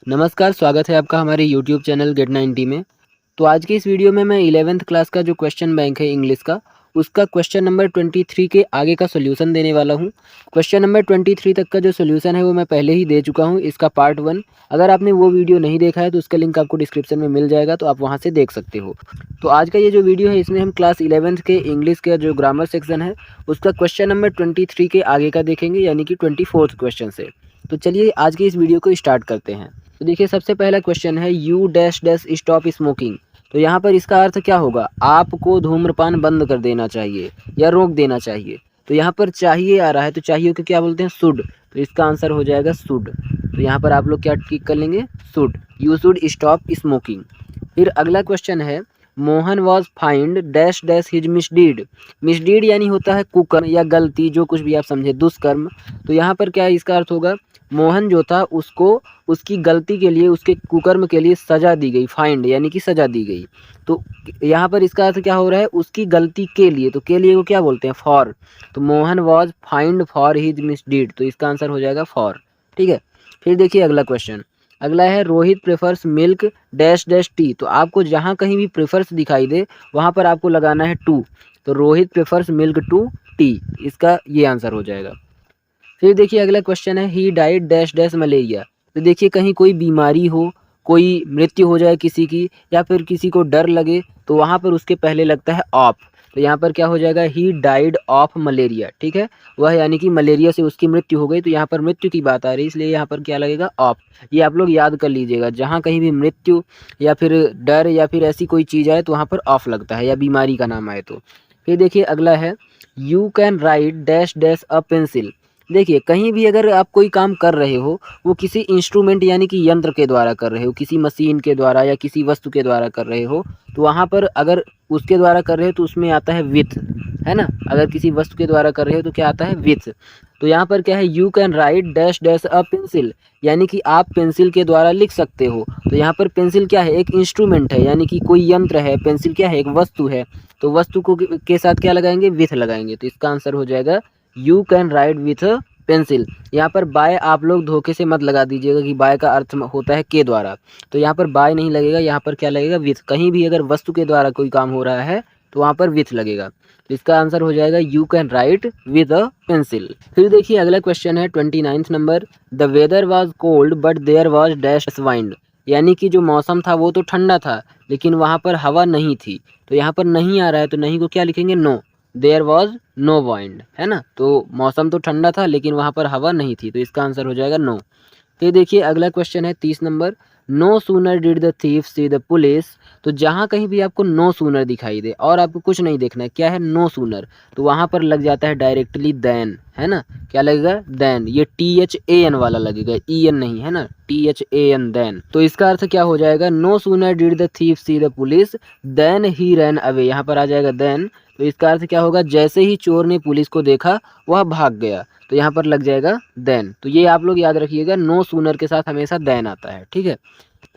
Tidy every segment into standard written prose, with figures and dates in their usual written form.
नमस्कार, स्वागत है आपका हमारे यूट्यूब चैनल गेट 90 में। तो आज की इस वीडियो में मैं 11th क्लास का जो क्वेश्चन बैंक है इंग्लिश का, उसका क्वेश्चन नंबर 23 के आगे का सॉल्यूशन देने वाला हूं। क्वेश्चन नंबर 23 तक का जो सॉल्यूशन है वो मैं पहले ही दे चुका हूं, इसका पार्ट 1। अगर आपने वो वीडियो नहीं देखा है तो उसका लिंक आपको डिस्क्रिप्शन में मिल जाएगा, तो आप वहाँ से देख सकते हो। तो आज का ये जो वीडियो है इसमें हम क्लास 11th के इंग्लिश का जो ग्रामर सेक्शन है उसका क्वेश्चन नंबर 23 के आगे का देखेंगे, यानी कि 24th क्वेश्चन से। तो चलिए आज की इस वीडियो को स्टार्ट करते हैं। तो देखिए सबसे पहला क्वेश्चन है you dash dash stop smoking. तो यहाँ पर इसका अर्थ क्या होगा? आपको धूम्रपान बंद कर देना चाहिए या रोक देना चाहिए। तो यहाँ पर चाहिए आ रहा है, तो चाहिए को क्या बोलते हैं? शुड। तो इसका आंसर हो जाएगा शुड। तो यहाँ पर आप लोग क्या टिक कर लेंगे? Should. You should stop smoking. फिर अगला क्वेश्चन है Mohan was fined dash dash his misdeed. Misdeed यानी होता है कुकर्म या गलती, जो कुछ भी आप समझे, दुष्कर्म। तो यहाँ पर क्या इसका अर्थ होगा? मोहन जो था उसको उसकी गलती के लिए, उसके कुकर्म के लिए सज़ा दी गई। फाइंड यानी कि सज़ा दी गई। तो यहाँ पर इसका अर्थ क्या हो रहा है? उसकी गलती के लिए। तो के लिए को क्या बोलते हैं? फॉर। तो Mohan was fined for his misdeed. तो इसका आंसर हो जाएगा फॉर। ठीक है। फिर देखिए अगला क्वेश्चन। अगला है Rohit prefers milk dash dash T. तो आपको जहाँ कहीं भी प्रेफर्स दिखाई दे वहाँ पर आपको लगाना है टू। तो Rohit prefers milk to tea, इसका ये आंसर हो जाएगा। फिर देखिए अगला क्वेश्चन है he died dash dash malaria. तो देखिए कहीं कोई बीमारी हो, कोई मृत्यु हो जाए किसी की, या फिर किसी को डर लगे, तो वहाँ पर उसके पहले लगता है ऑफ। तो यहाँ पर क्या हो जाएगा? He died of malaria. ठीक है, वह यानी कि मलेरिया से उसकी मृत्यु हो गई। तो यहाँ पर मृत्यु की बात आ रही है, इसलिए यहाँ पर क्या लगेगा? ऑफ। ये आप लोग याद कर लीजिएगा, जहाँ कहीं भी मृत्यु या फिर डर या फिर ऐसी कोई चीज़ आए तो वहाँ पर ऑफ लगता है, या बीमारी का नाम आए तो। फिर देखिए अगला है you can right dash dash a pencil. देखिए कहीं भी अगर आप कोई काम कर रहे हो, वो किसी इंस्ट्रूमेंट यानी कि यंत्र के द्वारा कर रहे हो, किसी मशीन के द्वारा या किसी वस्तु के द्वारा कर रहे हो, तो वहाँ पर अगर उसके द्वारा कर रहे हो तो उसमें आता है विथ, है ना। अगर किसी वस्तु के द्वारा कर रहे हो तो क्या आता है? विथ। तो यहाँ पर क्या है? You can right dash dash a pencil, यानी कि आप पेंसिल के द्वारा लिख सकते हो। तो यहाँ पर पेंसिल क्या है? एक इंस्ट्रूमेंट है, यानी कि कोई यंत्र है। पेंसिल क्या है? एक वस्तु है। तो वस्तु को के साथ क्या लगाएंगे? विथ लगाएंगे। तो इसका आंसर हो जाएगा you can right with pencil. यहाँ पर बाय आप लोग धोखे से मत लगा दीजिएगा कि बाय का अर्थ होता है के द्वारा। तो यहाँ पर बाय नहीं लगेगा, यहाँ पर क्या लगेगा? विथ। कहीं भी अगर वस्तु के द्वारा कोई काम हो रहा है तो वहाँ पर विथ लगेगा। तो इसका आंसर हो जाएगा you can write with a pencil. फिर देखिए अगला क्वेश्चन है 29th नंबर। The weather was cold but there was dash wind. यानी कि जो मौसम था वो तो ठंडा था, लेकिन वहाँ पर हवा नहीं थी। तो यहाँ पर नहीं आ रहा है, तो नहीं को क्या लिखेंगे? No. There was no wind, है ना। तो मौसम तो ठंडा था लेकिन वहाँ पर हवा नहीं थी। तो इसका आंसर हो जाएगा नो। फिर देखिए अगला क्वेश्चन है 30 नंबर। No sooner did the thief see the police. तो जहाँ कहीं भी आपको नो सूनर दिखाई दे और आपको कुछ नहीं देखना है, क्या है? No sooner. तो वहाँ पर लग जाता है डायरेक्टली देन, है ना। क्या लगेगा? देन। ये THAN वाला लगेगा, EN नहीं, है ना। THAN than. तो इसका अर्थ क्या हो जाएगा? No sooner did the thief see the police than he ran away. यहाँ पर आ जाएगा देन। तो इसका अर्थ क्या होगा? जैसे ही चोर ने पुलिस को देखा वह भाग गया। तो यहाँ पर लग जाएगा देन। तो ये आप लोग याद रखिएगा, नो सूनर के साथ हमेशा देन आता है। ठीक है।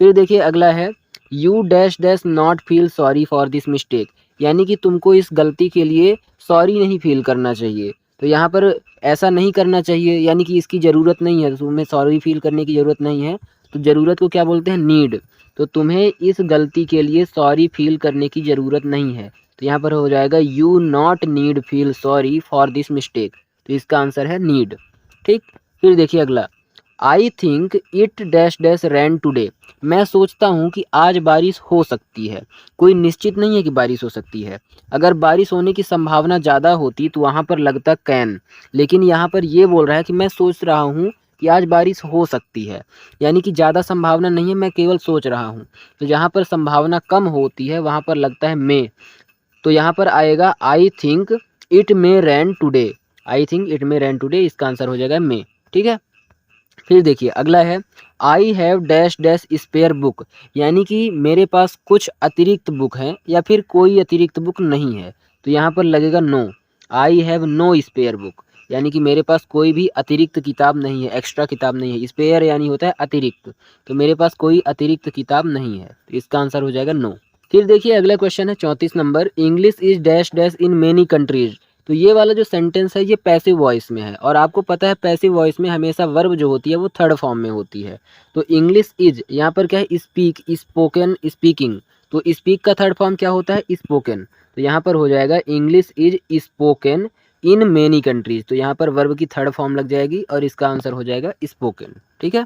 फिर देखिए अगला है you dash dash not feel sorry for this mistake. यानी कि तुमको इस गलती के लिए सॉरी नहीं फील करना चाहिए। तो यहाँ पर ऐसा नहीं करना चाहिए, यानी कि इसकी ज़रूरत नहीं है, तुम्हें सॉरी फील करने की ज़रूरत नहीं है। तो ज़रूरत को क्या बोलते हैं? नीड। तो तुम्हें इस गलती के लिए सॉरी फील करने की ज़रूरत नहीं है। तो यहाँ पर हो जाएगा you not need feel sorry for this mistake. तो इसका आंसर है नीड। ठीक। फिर देखिए अगला I think it dash dash rain today. मैं सोचता हूँ कि आज बारिश हो सकती है। कोई निश्चित नहीं है कि बारिश हो सकती है। अगर बारिश होने की संभावना ज़्यादा होती तो वहाँ पर लगता कैन, लेकिन यहाँ पर ये बोल रहा है कि मैं सोच रहा हूँ कि आज बारिश हो सकती है, यानी कि ज़्यादा संभावना नहीं है, मैं केवल सोच रहा हूँ। तो जहाँ पर संभावना कम होती है वहाँ पर लगता है मे। तो यहाँ पर आएगा I think it may rain today. I think it may rain today, इसका आंसर हो जाएगा मे। ठीक है। फिर देखिए अगला है I have dash dash spare book. यानी कि मेरे पास कुछ अतिरिक्त बुक हैं या फिर कोई अतिरिक्त बुक नहीं है। तो यहाँ पर लगेगा no. I have no spare book, यानी कि मेरे पास कोई भी अतिरिक्त किताब नहीं है, एक्स्ट्रा किताब नहीं है। स्पेयर यानी होता है अतिरिक्त। तो मेरे पास कोई अतिरिक्त किताब नहीं है। तो इसका आंसर हो जाएगा नो। फिर देखिए अगला क्वेश्चन है 34 number. English is dash dash in many countries. तो ये वाला जो सेंटेंस है ये पैसिव वॉइस में है, और आपको पता है पैसिव वॉइस में हमेशा वर्ब जो होती है वो थर्ड फॉर्म में होती है। तो इंग्लिश इज यहाँ पर क्या है, स्पीक, स्पोकन, स्पीकिंग। तो स्पीक का थर्ड फॉर्म क्या होता है, स्पोकन। तो यहाँ पर हो जाएगा English is spoken in many countries. तो यहाँ पर वर्ब की थर्ड फॉर्म लग जाएगी और इसका आंसर हो जाएगा स्पोकन। ठीक है।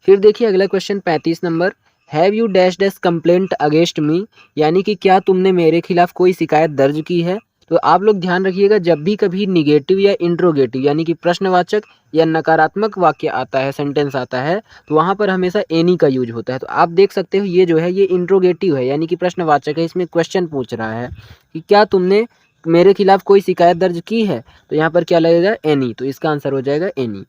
फिर देखिए अगला question 35 number, have you dash dash complaint against me, यानी कि क्या तुमने मेरे खिलाफ कोई शिकायत दर्ज की है। तो आप लोग ध्यान रखिएगा, जब भी कभी निगेटिव या इंट्रोगेटिव यानी कि प्रश्नवाचक या नकारात्मक वाक्य आता है, सेंटेंस आता है, तो वहाँ पर हमेशा एनी का यूज होता है। तो आप देख सकते हो ये जो है ये इंट्रोगेटिव है, यानी कि प्रश्नवाचक है, इसमें क्वेश्चन पूछ रहा है कि क्या तुमने मेरे खिलाफ कोई शिकायत दर्ज की है। तो यहाँ पर क्या लगेगा, एनी। तो इसका आंसर हो जाएगा एनी।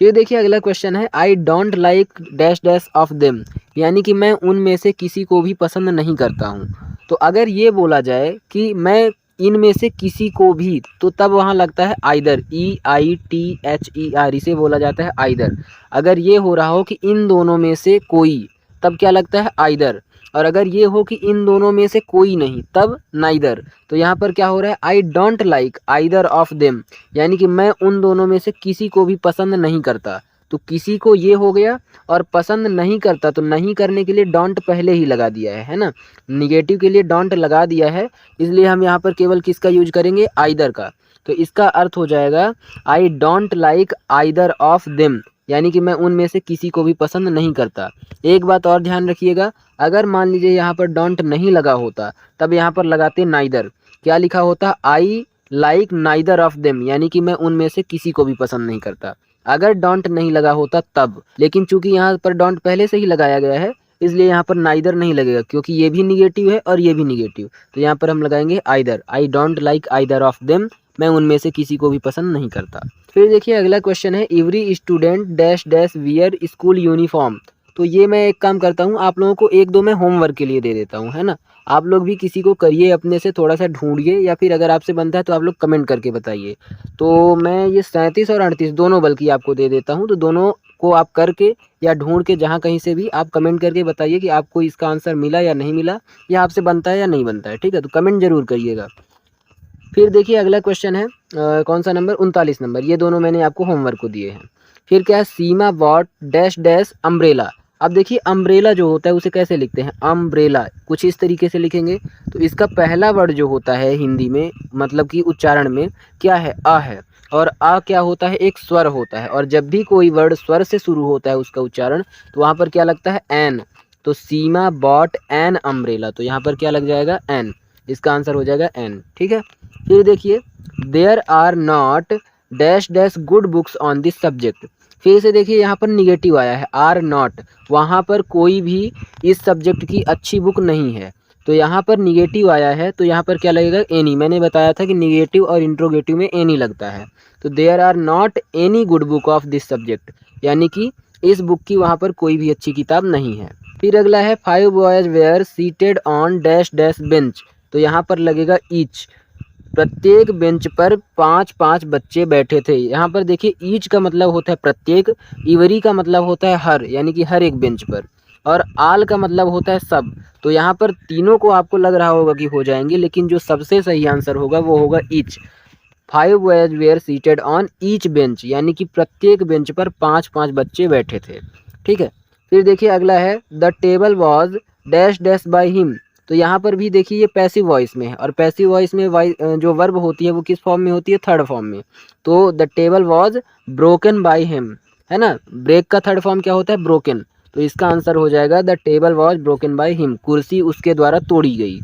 फिर देखिए अगला क्वेश्चन है, I don't like dash dash of them, यानी कि मैं उनमें से किसी को भी पसंद नहीं करता हूँ। तो अगर ये बोला जाए कि मैं इनमें से किसी को भी, तो तब वहाँ लगता है आइदर, EITHER, इसे बोला जाता है आइदर। अगर ये हो रहा हो कि इन दोनों में से कोई, तब क्या लगता है आइदर। और अगर ये हो कि इन दोनों में से कोई नहीं, तब नाइदर। तो यहाँ पर क्या हो रहा है, I don't like either of them, यानी कि मैं उन दोनों में से किसी को भी पसंद नहीं करता। तो किसी को ये हो गया, और पसंद नहीं करता तो नहीं करने के लिए डोंट पहले ही लगा दिया है ना, निगेटिव के लिए डोंट लगा दिया है, इसलिए हम यहाँ पर केवल किसका यूज करेंगे, आइदर का। तो इसका अर्थ हो जाएगा I don't like either of them, यानी कि मैं उनमें से किसी को भी पसंद नहीं करता। एक बात और ध्यान रखिएगा, अगर मान लीजिए यहाँ पर डोंट नहीं लगा होता, तब यहाँ पर लगाते नाइदर। क्या लिखा होता, I like neither of them, यानी कि मैं उनमें से किसी को भी पसंद नहीं करता। अगर डोंट नहीं लगा होता तब, लेकिन चूंकि यहाँ पर डोंट पहले से ही लगाया गया है, इसलिए यहाँ पर नाइदर नहीं लगेगा, क्योंकि ये भी निगेटिव है और ये भी निगेटिव। तो यहाँ पर हम लगाएंगे either, I don't like either of them, मैं उनमें से किसी को भी पसंद नहीं करता। फिर देखिए अगला क्वेश्चन है, every student dash dash wear school uniform. तो ये मैं एक काम करता हूँ, आप लोगों को एक दो मैं होमवर्क के लिए दे देता हूँ, है ना। आप लोग भी किसी को करिए, अपने से थोड़ा सा ढूंढिए, या फिर अगर आपसे बनता है तो आप लोग कमेंट करके बताइए। तो मैं ये 37 और 38 दोनों बल्कि आपको दे देता हूँ, तो दोनों को आप करके या ढूंढ के जहाँ कहीं से भी आप कमेंट करके बताइए कि आपको इसका आंसर मिला या नहीं मिला, या आपसे बनता है या नहीं बनता है। ठीक है, तो कमेंट जरूर करिएगा। फिर देखिए अगला क्वेश्चन है कौन सा नंबर, 39 नंबर। ये दोनों मैंने आपको होमवर्क को दिए हैं। फिर क्या है, सीमा बॉट डैश डैश अम्ब्रेला। अब देखिए अम्ब्रेला जो होता है उसे कैसे लिखते हैं, अम्ब्रेला कुछ इस तरीके से लिखेंगे। तो इसका पहला वर्ड जो होता है हिंदी में, मतलब कि उच्चारण में क्या है, अ है। और आ क्या होता है, एक स्वर होता है, और जब भी कोई वर्ड स्वर से शुरू होता है उसका उच्चारण, तो वहाँ पर क्या लगता है, एन। तो सीमा बॉट एन अम्ब्रेला, तो यहाँ पर क्या लग जाएगा, एन। इसका आंसर हो जाएगा एन। ठीक है। फिर देखिए, there are not dash dash good books on this subject. फिर से देखिए यहाँ पर निगेटिव आया है, आर नॉट, वहाँ पर कोई भी इस सब्जेक्ट की अच्छी बुक नहीं है। तो यहाँ पर निगेटिव आया है, तो यहाँ पर क्या लगेगा, एनी। मैंने बताया था कि निगेटिव और इंट्रोगेटिव में एनी लगता है। तो there are not any good book of this subject, यानी कि इस बुक की वहाँ पर कोई भी अच्छी किताब नहीं है। फिर अगला है, 5 boys were seated on dash dash bench. तो यहाँ पर लगेगा ईच, प्रत्येक बेंच पर 5-5 बच्चे बैठे थे। यहाँ पर देखिए ईच का मतलब होता है प्रत्येक, इवरी का मतलब होता है हर, यानी कि हर एक बेंच पर, और आल का मतलब होता है सब। तो यहाँ पर तीनों को आपको लग रहा होगा कि हो जाएंगे, लेकिन जो सबसे सही आंसर होगा वो होगा each. 5 boys were seated on each bench, यानी कि प्रत्येक बेंच पर 5-5 बच्चे बैठे थे। ठीक है। फिर देखिए अगला है, the table was dash dash by him. तो यहाँ पर भी देखिए ये पैसिव वॉइस में है, और पैसिव वॉइस में जो वर्ब होती है वो किस फॉर्म में होती है, थर्ड फॉर्म में। तो the table was broken by him, है ना। ब्रेक का थर्ड फॉर्म क्या होता है, ब्रोकन। तो इसका आंसर हो जाएगा the table was broken by him, कुर्सी उसके द्वारा तोड़ी गई।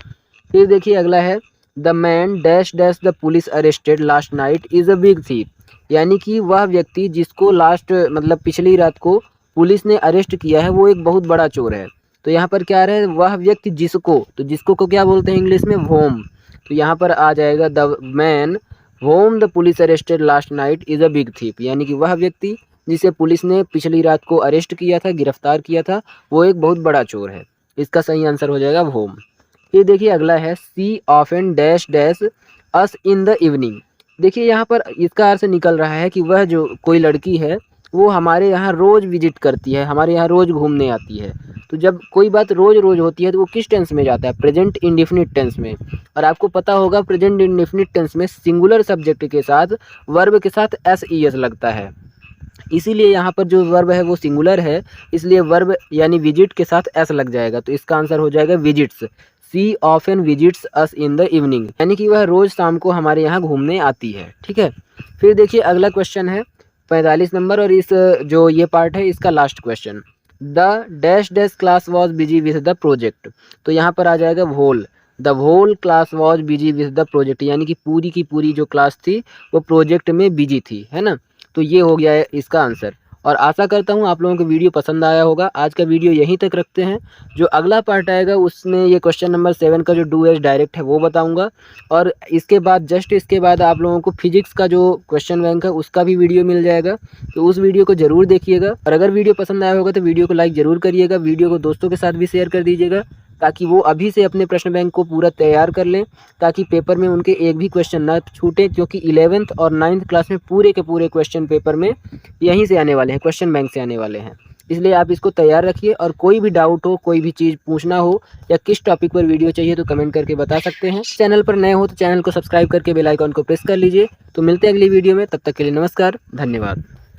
फिर देखिए अगला है, the man dash dash the police arrested last night is a big thief. यानी कि वह व्यक्ति जिसको लास्ट मतलब पिछली रात को पुलिस ने अरेस्ट किया है वो एक बहुत बड़ा चोर है। तो यहाँ पर क्या आ रहा है, वह व्यक्ति जिसको, तो जिसको को क्या बोलते हैं इंग्लिश में, वोम। तो यहाँ पर आ जाएगा the man whom the police arrested last night is a big thief, यानी कि वह व्यक्ति जिसे पुलिस ने पिछली रात को अरेस्ट किया था, गिरफ्तार किया था, वो एक बहुत बड़ा चोर है। इसका सही आंसर हो जाएगा वोम। फिर देखिए अगला है, see often dash dash us in the evening. देखिए यहाँ पर इसका अर्थ निकल रहा है कि वह जो कोई लड़की है वो हमारे यहाँ रोज़ विजिट करती है, हमारे यहाँ रोज़ घूमने आती है। तो जब कोई बात रोज़ रोज़ होती है तो वो किस टेंस में जाता है, प्रेजेंट इंडेफिनिट टेंस में। और आपको पता होगा प्रेजेंट इंडेफिनिट टेंस में सिंगुलर सब्जेक्ट के साथ वर्ब के साथ एस ई एस लगता है, इसीलिए यहाँ पर जो वर्ब है वो सिंगुलर है, इसलिए वर्ब यानी विजिट के साथ एस लग जाएगा। तो इसका आंसर हो जाएगा visits. She often visits us in the evening, यानी कि वह रोज़ शाम को हमारे यहाँ घूमने आती है। ठीक है, फिर देखिए अगला क्वेश्चन है 45 नंबर, और इस जो ये पार्ट है इसका last question. The dash dash class was busy with the project. तो यहाँ पर आ जाएगा whole, the whole class was busy with the project, यानी कि पूरी की पूरी जो क्लास थी वो प्रोजेक्ट में बिजी थी, है ना। तो ये हो गया है इसका आंसर। और आशा करता हूँ आप लोगों को वीडियो पसंद आया होगा। आज का वीडियो यहीं तक रखते हैं। जो अगला पार्ट आएगा उसमें ये क्वेश्चन नंबर 7 का जो डू एज डायरेक्ट है वो बताऊंगा, और इसके बाद जस्ट इसके बाद आप लोगों को फिजिक्स का जो क्वेश्चन बैंक है उसका भी वीडियो मिल जाएगा। तो उस वीडियो को जरूर देखिएगा, और अगर वीडियो पसंद आया होगा तो वीडियो को लाइक ज़रूर करिएगा, वीडियो को दोस्तों के साथ भी शेयर कर दीजिएगा, ताकि वो अभी से अपने प्रश्न बैंक को पूरा तैयार कर लें, ताकि पेपर में उनके एक भी क्वेश्चन ना छूटे, क्योंकि 11th और 9th क्लास में पूरे के पूरे क्वेश्चन पेपर में यहीं से आने वाले हैं, क्वेश्चन बैंक से आने वाले हैं। इसलिए आप इसको तैयार रखिए, और कोई भी डाउट हो, कोई भी चीज़ पूछना हो, या किस टॉपिक पर वीडियो चाहिए तो कमेंट करके बता सकते हैं। चैनल पर नए हो तो चैनल को सब्सक्राइब करके बेल आइकन को प्रेस कर लीजिए। तो मिलते हैं अगली वीडियो में, तब तक के लिए नमस्कार, धन्यवाद।